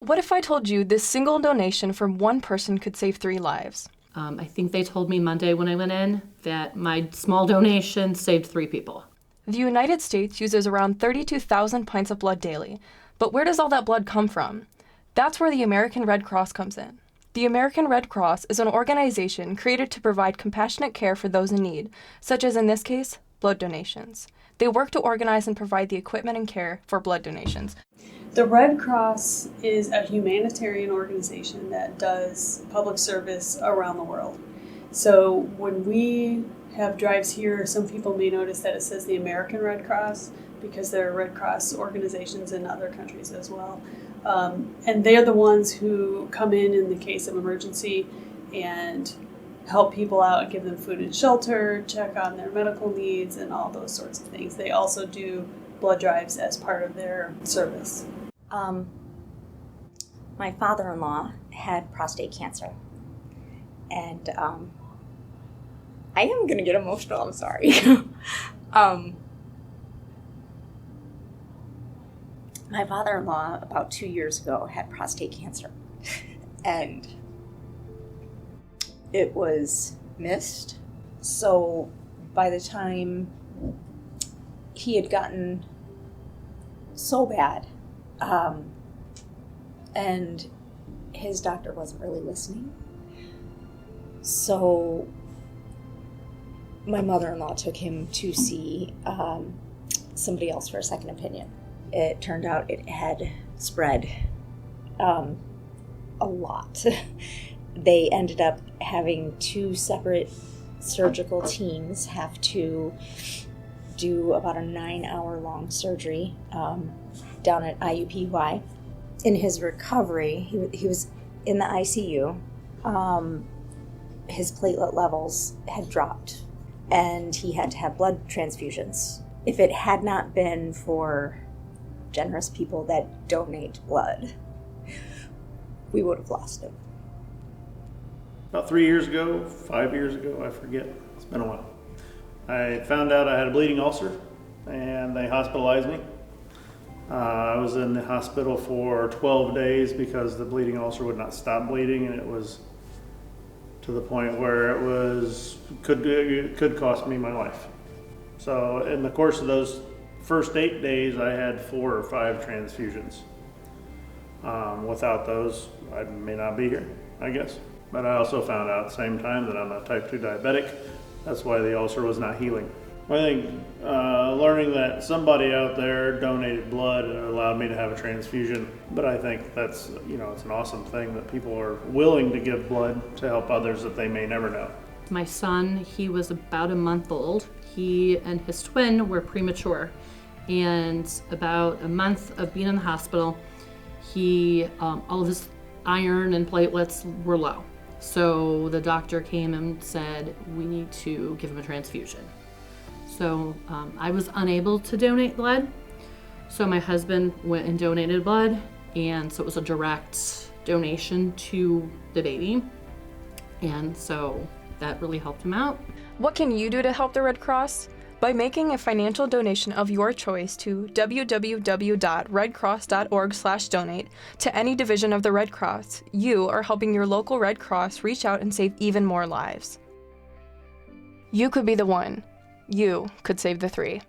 What if I told you this single donation from one person could save 3 lives? I think they told me Monday when I went in that my small donation saved 3 people. The United States uses around 32,000 pints of blood daily, but where does all that blood come from? That's where the American Red Cross comes in. The American Red Cross is an organization created to provide compassionate care for those in need, such as in this case, blood donations. They work to organize and provide the equipment and care for blood donations. The Red Cross is a humanitarian organization that does public service around the world. So when we have drives here, some people may notice that it says the American Red Cross because there are Red Cross organizations in other countries as well. And they're the ones who come in the case of emergency and help people out, give them food and shelter, check on their medical needs, and all those sorts of things. They also do blood drives as part of their service. My father-in-law had prostate cancer, and I am going to get emotional, I'm sorry. My father-in-law, about 2 years ago, had prostate cancer, and it was missed. So by the time he had gotten so bad, and his doctor wasn't really listening, so my mother-in-law took him to see somebody else for a second opinion. It turned out it had spread a lot. They ended up having 2 separate surgical teams have to do about a 9-hour-long surgery down at IUPUI. In his recovery, he was in the ICU. His platelet levels had dropped, and he had to have blood transfusions. If it had not been for generous people that donate blood, we would have lost him. About 3 years ago, 5 years ago, I forget, it's been a while, I found out I had a bleeding ulcer, and they hospitalized me. I was in the hospital for 12 days because the bleeding ulcer would not stop bleeding, and it was to the point where it could cost me my life. So in the course of those first 8 days, I had 4 or 5 transfusions. Without those, I may not be here, I guess. But I also found out at the same time that I'm a type 2 diabetic. That's why the ulcer was not healing. I think learning that somebody out there donated blood allowed me to have a transfusion. But I think that's, it's an awesome thing that people are willing to give blood to help others that they may never know. My son, he was about a month old. He and his twin were premature. And about a month of being in the hospital, all of his iron and platelets were low. So the doctor came and said, we need to give him a transfusion. So I was unable to donate blood. So my husband went and donated blood. And so it was a direct donation to the baby. And so that really helped him out. What can you do to help the Red Cross? By making a financial donation of your choice to www.redcross.org/donate to any division of the Red Cross, you are helping your local Red Cross reach out and save even more lives. You could be the one. You could save the 3.